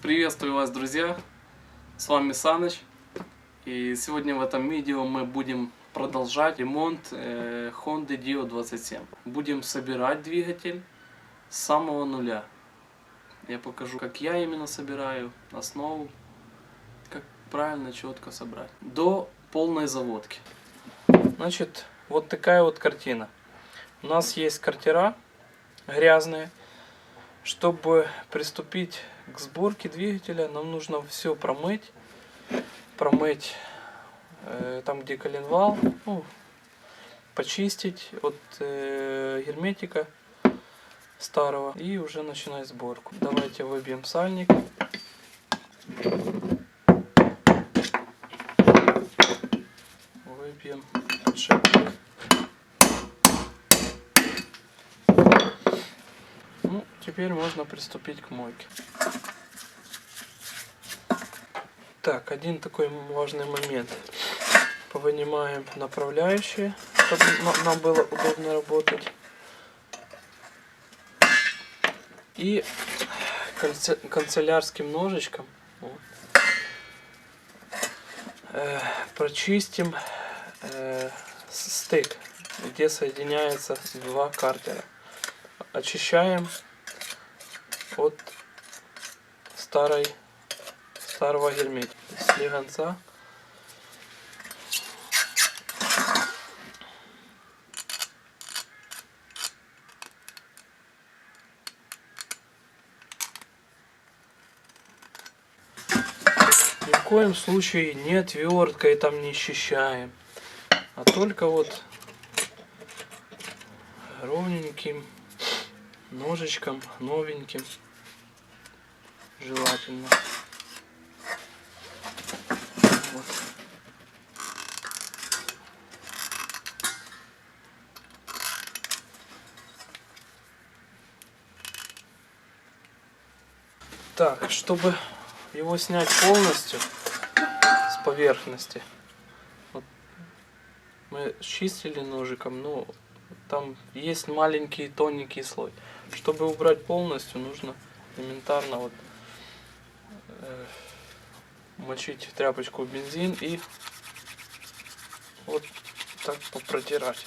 Приветствую вас, друзья! С вами Саныч. И сегодня в этом видео мы будем продолжать ремонт Honda Dio 27. Будем собирать двигатель с самого нуля. Я покажу, как я именно собираю основу, как правильно, четко собрать. До полной заводки. Значит, вот такая вот картина. У нас есть картера грязные. Чтобы приступить к сборке двигателя, нам нужно все промыть. Промыть там, где коленвал, почистить от герметика старого и уже начинать сборку. Давайте выбьем сальник. Выбьем подшипник. Теперь можно приступить к мойке. Так, один такой важный момент. Повынимаем направляющие, чтобы нам было удобно работать. И канцелярским ножичком прочистим стык, где соединяются два картера. Очищаем от старого герметика, слегонца. Ни в коем случае не отверткой там не счищаем, а только вот ровненьким ножичком, новеньким, желательно. Вот. Так, чтобы его снять полностью с поверхности, вот мы чистили ножиком, но там есть маленький тоненький слой. Чтобы убрать полностью, нужно элементарно вот мочить тряпочку в бензин и вот так попротирать.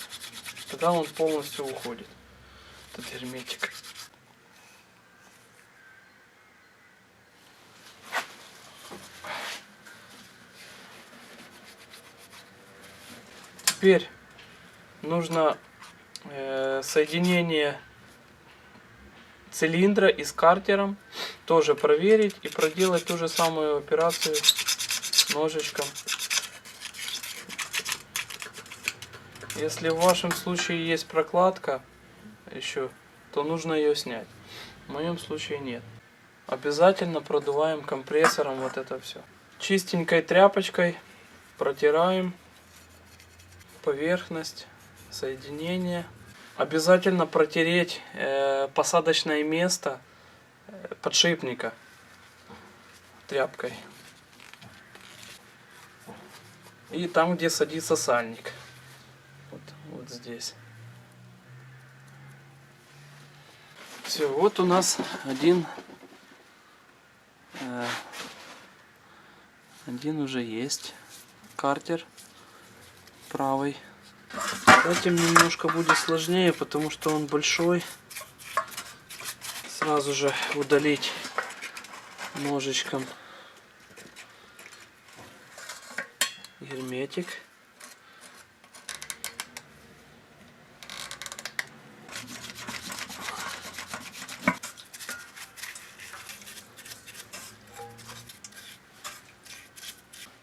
Тогда он полностью уходит, этот герметик. Теперь нужно соединение цилиндра и с картером тоже проверить и проделать ту же самую операцию ножичком. Если в вашем случае есть прокладка еще, то нужно ее снять. В моем случае нет. Обязательно продуваем компрессором вот это все. Чистенькой тряпочкой протираем поверхность соединения. Обязательно протереть посадочное место подшипника тряпкой. И там, где садится сальник. Вот здесь. Все, вот у нас один уже есть картер правый. Этим немножко будет сложнее, потому что он большой. Сразу же удалить ножичком герметик.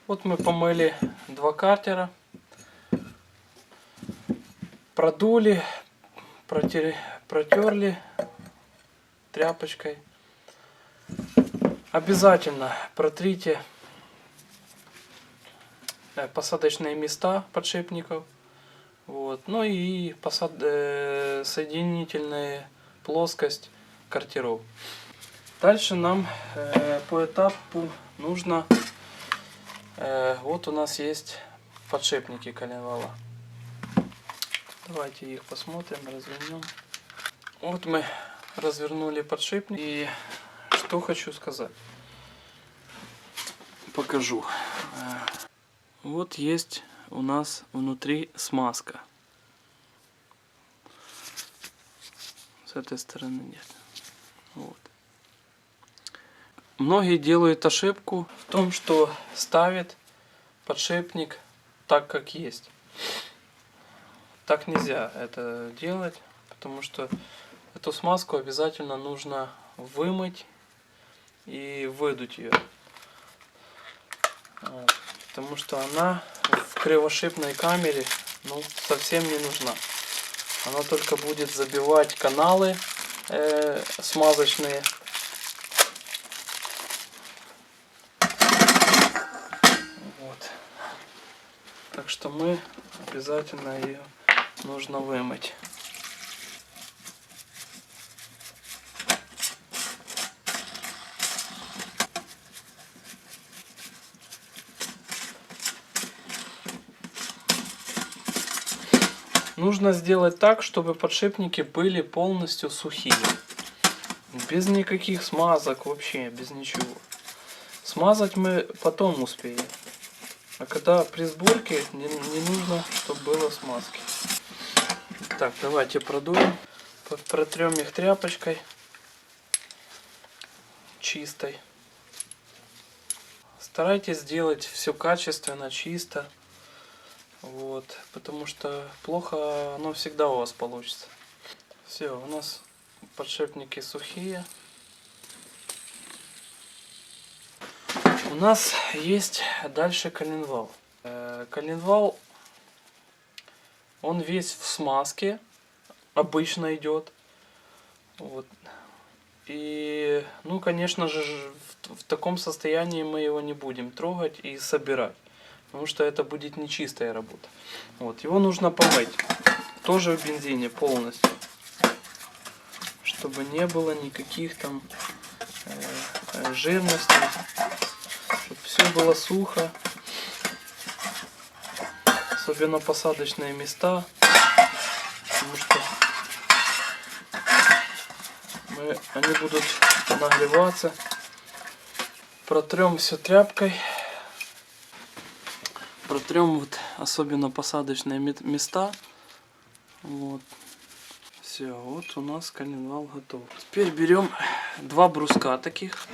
Вот мы помыли два картера. Продули, протерли тряпочкой. Обязательно протрите посадочные места подшипников. Вот. Ну и соединительная плоскость картеров. Дальше нам по этапу нужно... вот у нас есть подшипники коленвала. Давайте их посмотрим, развернем. Вот мы развернули подшипник. И что хочу сказать. покажу. Вот есть у нас внутри смазка. С этой стороны нет. Вот. Многие делают ошибку в том, что ставят подшипник так, как есть. Так нельзя это делать, потому что эту смазку обязательно нужно вымыть и выдуть ее. Вот. Потому что она в кривошипной камере совсем не нужна. Она только будет забивать каналы смазочные. Вот. Так что мы обязательно ее нужно вымыть. Нужно сделать так, чтобы подшипники были полностью сухие. Без никаких смазок вообще, без ничего. Смазать мы потом успеем. А когда при сборке не нужно, чтобы было смазки. Так, давайте продуем. Протрем их тряпочкой. Чистой. Старайтесь сделать все качественно, чисто. Вот, потому что плохо оно всегда у вас получится. Все, у нас подшипники сухие. У нас есть дальше коленвал. Коленвал, он весь в смазке, обычно идет. Вот. И, конечно же, в таком состоянии мы его не будем трогать и собирать. Потому что это будет нечистая работа. Вот, его нужно помыть. Тоже в бензине полностью. Чтобы не было никаких там жирностей. Чтобы все было сухо. Особенно посадочные места. Потому что они будут нагреваться. Протрем все тряпкой. Протрем вот особенно посадочные места. Вот. Все, вот у нас коленвал готов. Теперь берем 2 бруска таких.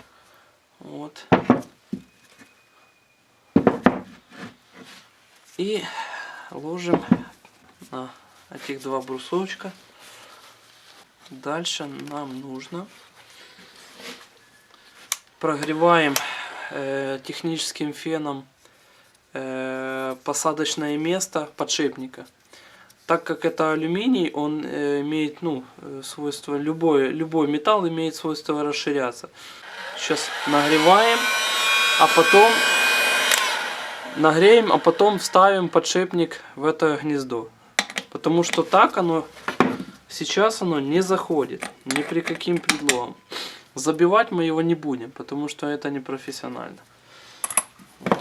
Вот. И ложим на этих 2 брусочка. Дальше нам нужно прогреваем техническим феном посадочное место подшипника. Так как это алюминий, он имеет свойство, любой металл имеет свойство расширяться. Сейчас нагреваем, а потом нагреем, а потом вставим подшипник в это гнездо. Потому что так сейчас оно не заходит ни при каким предлогам. Забивать мы его не будем, потому что это не профессионально. Вот.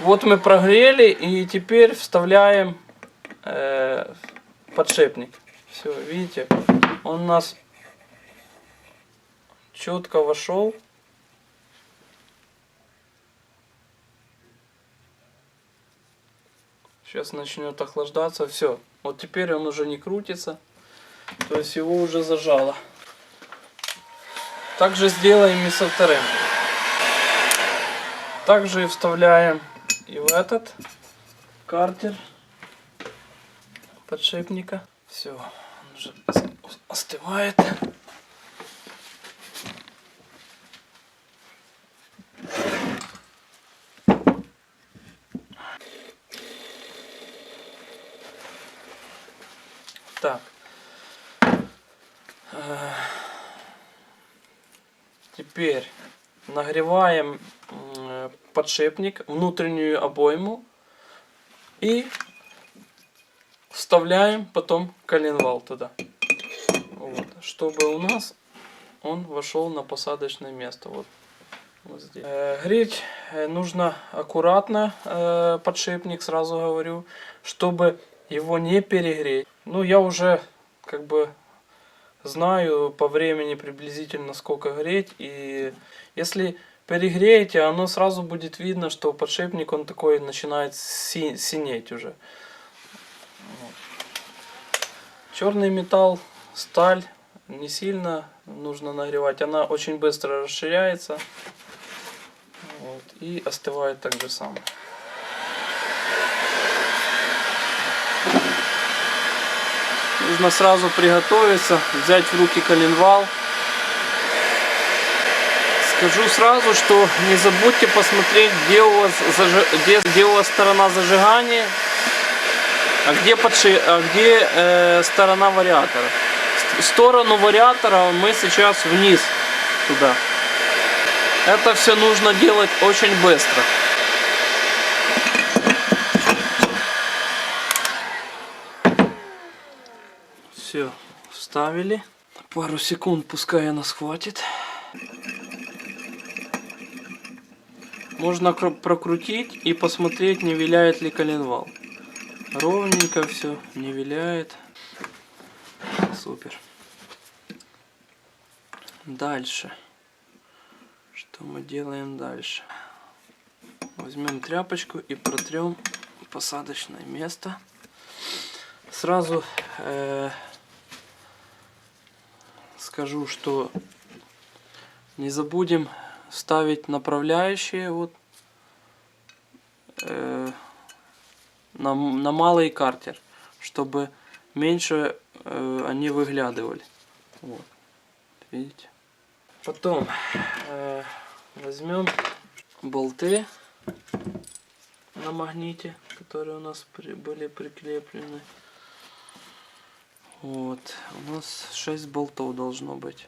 Вот мы прогрели и теперь вставляем подшипник. Все, видите, он у нас четко вошел. Сейчас начнет охлаждаться. Все, вот теперь он уже не крутится, то есть его уже зажало. Также сделаем и со вторым. Также вставляем и в этот картер подшипника. Все, он уже остывает. Так. Теперь нагреваем подшипник, внутреннюю обойму и вставляем потом коленвал туда. Вот, чтобы у нас он вошел на посадочное место. Вот здесь. Греть нужно аккуратно подшипник, сразу говорю, чтобы его не перегреть. Я уже знаю по времени приблизительно сколько греть, и если перегреете, оно сразу будет видно, что подшипник он такой начинает синеть уже. Вот. Черный металл, сталь не сильно нужно нагревать, она очень быстро расширяется, вот, и остывает так же само. Нужно сразу приготовиться, взять в руки коленвал. Скажу сразу, что не забудьте посмотреть, где у вас сторона зажигания, а где сторона вариатора. Сторону вариатора мы сейчас вниз туда. Это все нужно делать очень быстро. Все, вставили. Пару секунд, пускай она схватит. Можно прокрутить и посмотреть, не виляет ли коленвал. Ровненько все, не виляет. Супер. Дальше. Что мы делаем дальше? Возьмем тряпочку и протрем посадочное место. Сразу скажу, что не забудем ставить направляющие вот на малый картер, чтобы меньше они выглядывали. Вот. Видите? Потом возьмем болты на магните, которые у нас были прикреплены. Вот. У нас 6 болтов должно быть.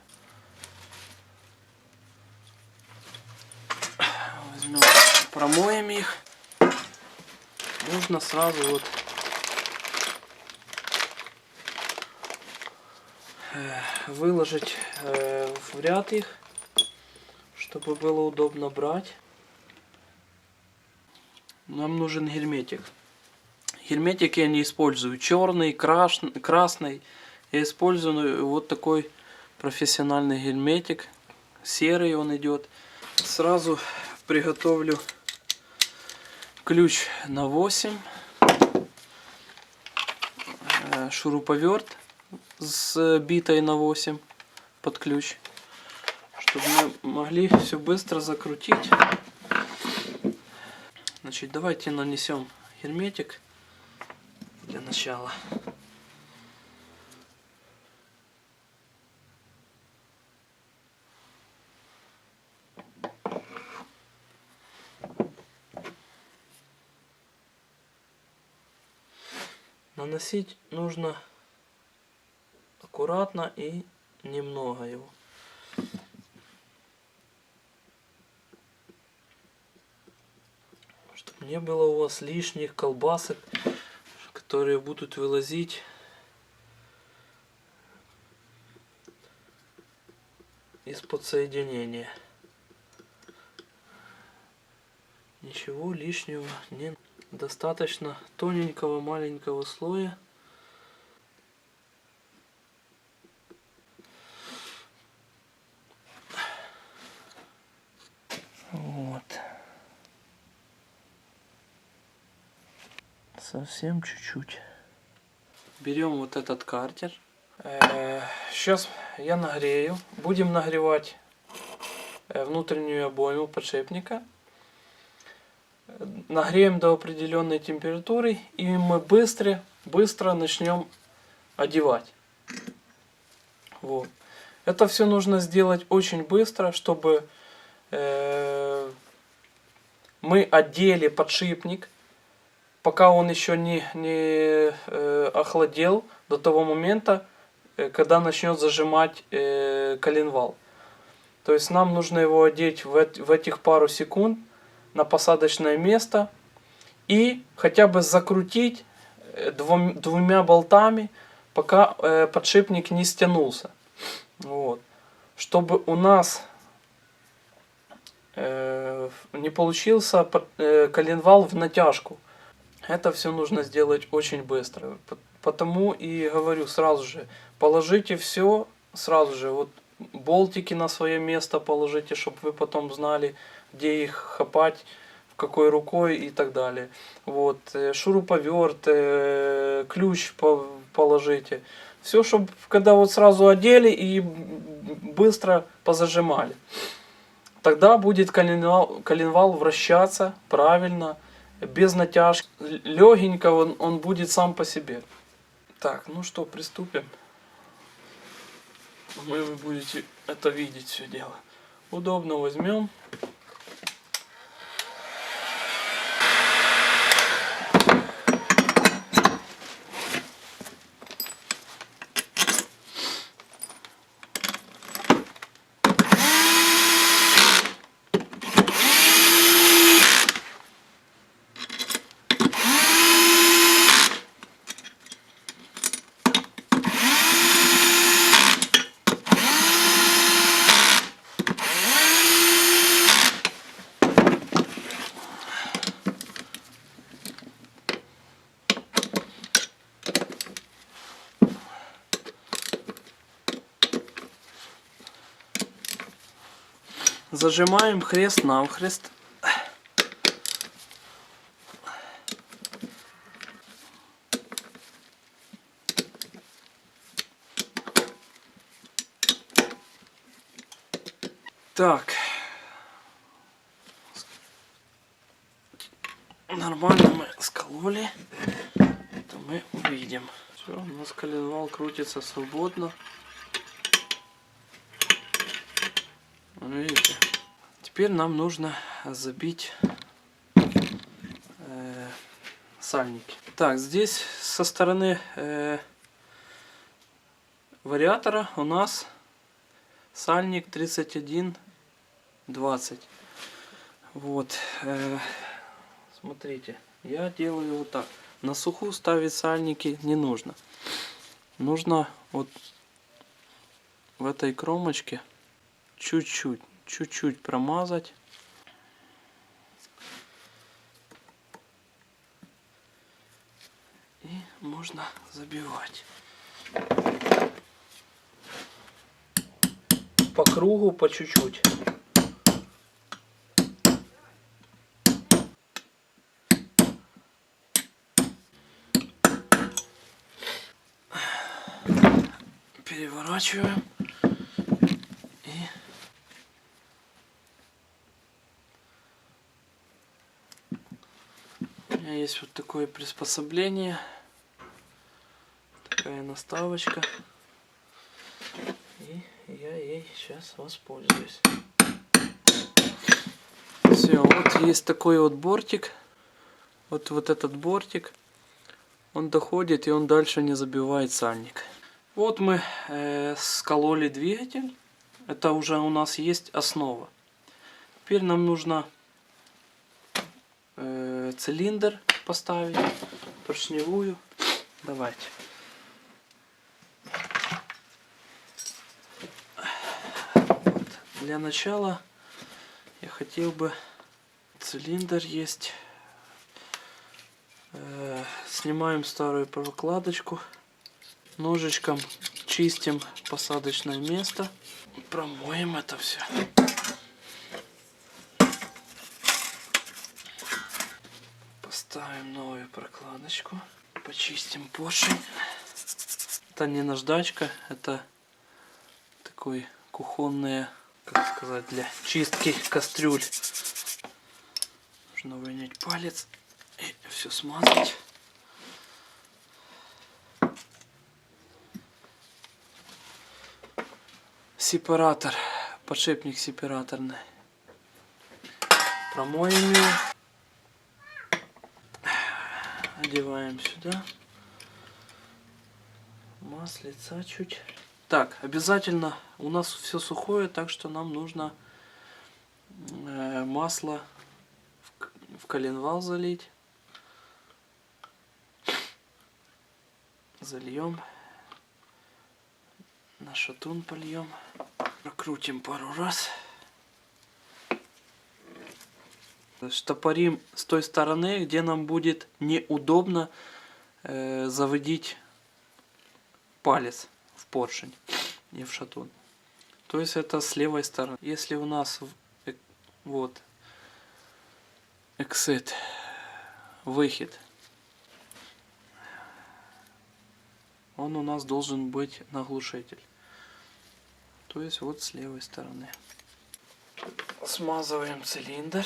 Возьмем, промоем их. Нужно сразу вот выложить в ряд их, чтобы было удобно брать. Нам нужен герметик. Герметик я не использую черный, красный. Я использую вот такой профессиональный герметик. Серый он идет. Сразу приготовлю ключ на 8. Шуруповерт с битой на 8 под ключ. Чтобы мы могли все быстро закрутить. Значит, давайте нанесем герметик для начала. Наносить нужно аккуратно и немного его. Чтобы не было у вас лишних колбасок, которые будут вылазить из-под соединения. Ничего лишнего не достаточно тоненького маленького слоя. Вот. Совсем чуть-чуть. Берем вот этот картер. Сейчас я нагрею. Будем нагревать внутреннюю обойму подшипника. Нагреем до определенной температуры, и мы быстро начнем одевать. Вот. Это все нужно сделать очень быстро, чтобы мы одели подшипник, пока он еще не охладел до того момента, когда начнет зажимать коленвал. То есть нам нужно его одеть в этих пару секунд на посадочное место и хотя бы закрутить двумя болтами, пока подшипник не стянулся. Вот. Чтобы у нас не получился коленвал в натяжку. Это все нужно сделать очень быстро. Потому и говорю сразу же, положите все сразу же вот болтики на свое место положите, чтобы вы потом знали, где их хапать, в какой рукой и так далее. Вот, шуруповерт, ключ положите. Все, чтобы когда вот сразу одели и быстро позажимали. Тогда будет коленвал вращаться правильно, без натяжки. Легенько он будет сам по себе. Так, ну что, приступим. Вы будете это видеть все дело. Удобно возьмем. Зажимаем хрест-навхрест. Так. Нормально мы скололи. То мы увидим. Все, у нас коленвал крутится свободно. Видите? Теперь нам нужно забить сальники. Так, здесь со стороны вариатора у нас сальник 31-20. Вот. Смотрите, я делаю вот так. На сухую ставить сальники не нужно. Нужно вот в этой кромочке чуть-чуть промазать. И можно забивать. По кругу, по чуть-чуть. Переворачиваем. У меня есть вот такое приспособление, такая наставочка, и я ей сейчас воспользуюсь. Все, вот есть такой вот бортик, вот этот бортик, он доходит и он дальше не забивает сальник. Вот мы скололи двигатель, это уже у нас есть основа. Теперь нам нужно цилиндр поставить, поршневую. Давайте. Вот. Для начала я хотел бы, цилиндр есть. Снимаем старую прокладочку. Ножичком чистим посадочное место. Промоем это все. Ставим новую прокладочку, почистим поршень. Это не наждачка, это такой кухонная, как сказать, для чистки кастрюль. Нужно вынять палец и все смазать. Сепаратор, подшипник сепараторный. Промоем его. Одеваем сюда. Маслица чуть. Так, обязательно у нас все сухое, так что нам нужно масло в коленвал залить. Зальем. На шатун польем. Прокрутим пару раз. Штопорим с той стороны, где нам будет неудобно заводить палец в поршень. не в шатун. То есть это с левой стороны. Если у нас вот exit, выход, он у нас должен быть на глушитель. То есть вот с левой стороны. Смазываем цилиндр.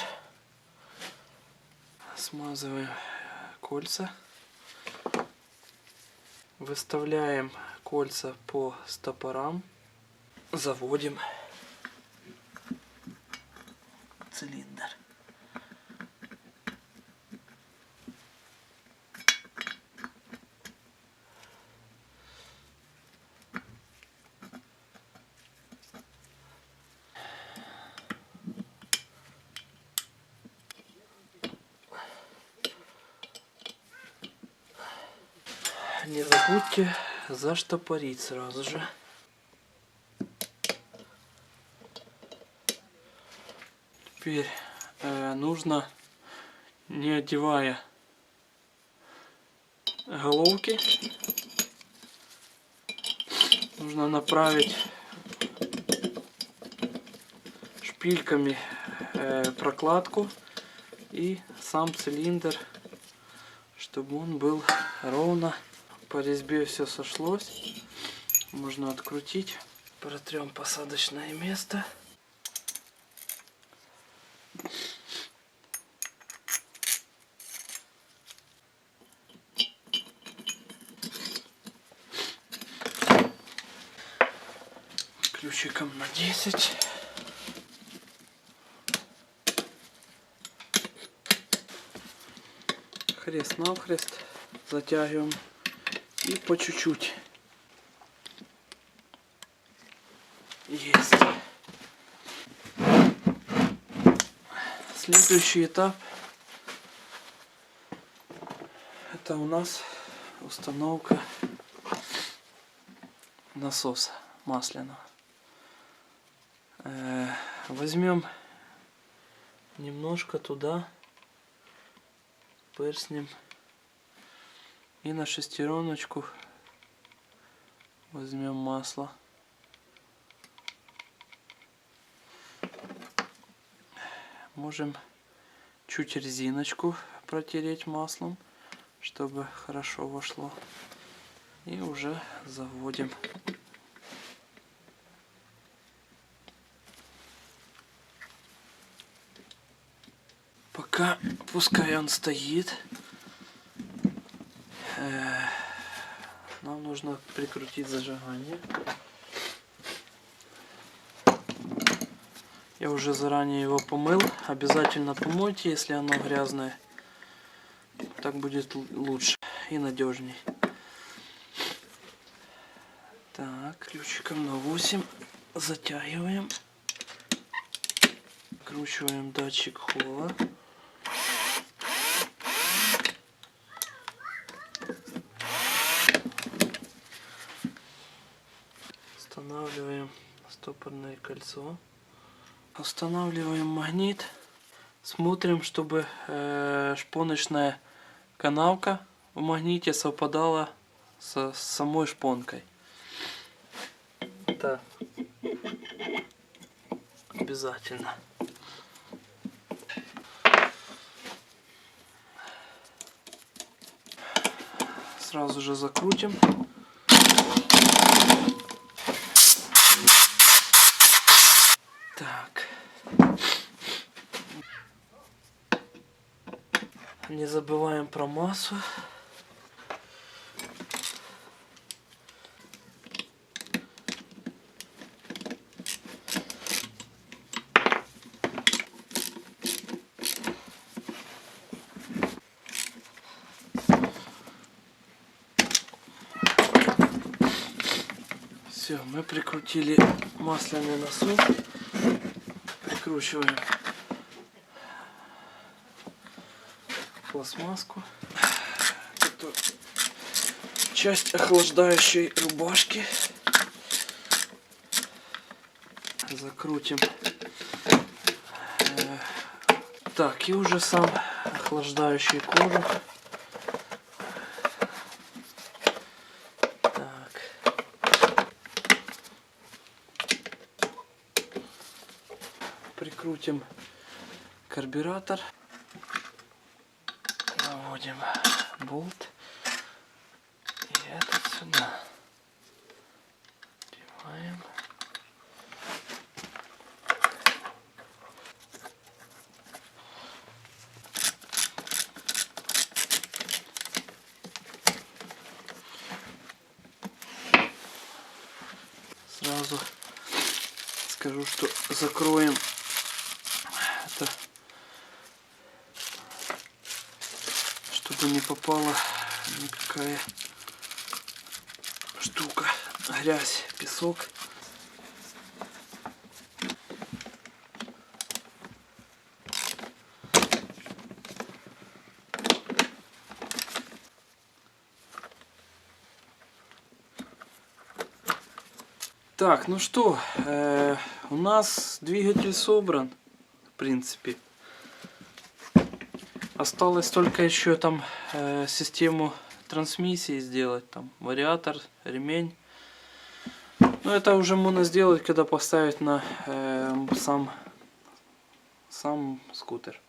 Смазываем кольца. Выставляем кольца по стопорам. Заводим цилиндр. Не забудьте заштопорить сразу же. Теперь нужно, не одевая головки, нужно направить шпильками прокладку и сам цилиндр, чтобы он был ровно. По резьбе все сошлось. Можно открутить. Протрем посадочное место. Ключиком на 10. Хрест-навхрест затягиваем. И по чуть-чуть. Есть. Следующий этап. Это у нас установка насоса масляного. Возьмем немножко туда перстнем. И на шестереночку возьмем масло. Можем чуть резиночку протереть маслом, чтобы хорошо вошло. И уже заводим. Пока пускай он стоит. Нам нужно прикрутить зажигание. Я уже заранее его помыл. Обязательно помойте, если оно грязное. Так будет лучше и надежней. Так, ключиком на 8 затягиваем. Вкручиваем датчик холла. Устанавливаем стопорное кольцо. Устанавливаем магнит. Смотрим, чтобы шпоночная канавка в магните совпадала с самой шпонкой. Это обязательно. Сразу же закрутим. Так. Не забываем про массу. Все, мы прикрутили масляный насос. Прикручиваем пластмасску. Это часть охлаждающей рубашки. Закрутим. Так, и уже сам охлаждающий кожух. Так. прикрутим карбюратор. Наводим болт. И этот сюда. Одеваем. Сразу скажу, что закроем это, чтобы не попала никакая штука, грязь, песок. Так, ну что, у нас двигатель собран, в принципе. Осталось только еще там систему трансмиссии сделать, там вариатор, ремень. Но это уже можно сделать, когда поставить на сам скутер.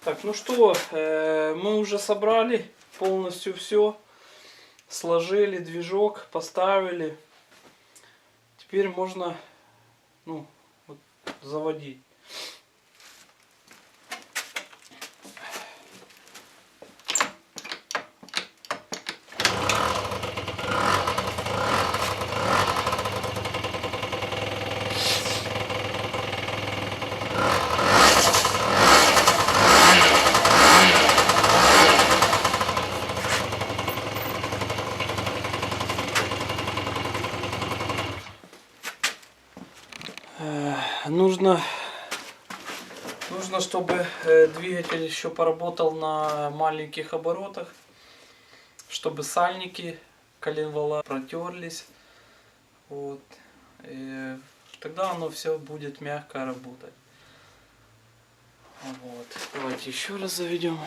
Так, ну что, мы уже собрали полностью все, сложили движок, поставили. Теперь можно, ну, вот, заводить. Нужно, чтобы двигатель еще поработал на маленьких оборотах, чтобы сальники, коленвала протерлись. Вот. И тогда оно все будет мягко работать. Вот. Давайте еще раз заведем.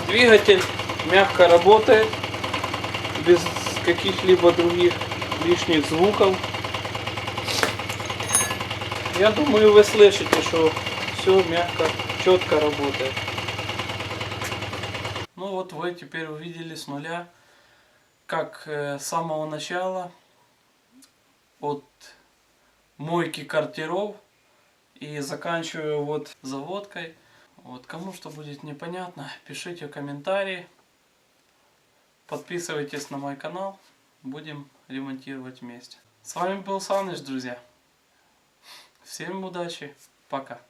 Двигатель мягко работает, без каких-либо других лишних звуков. Я думаю, вы слышите, что все мягко, четко работает. Ну вот вы теперь увидели с нуля, как с самого начала, от мойки картеров и заканчивая вот заводкой. Вот, кому что будет непонятно, пишите комментарии, подписывайтесь на мой канал, будем ремонтировать вместе. С вами был Саныч, друзья. Всем удачи, пока.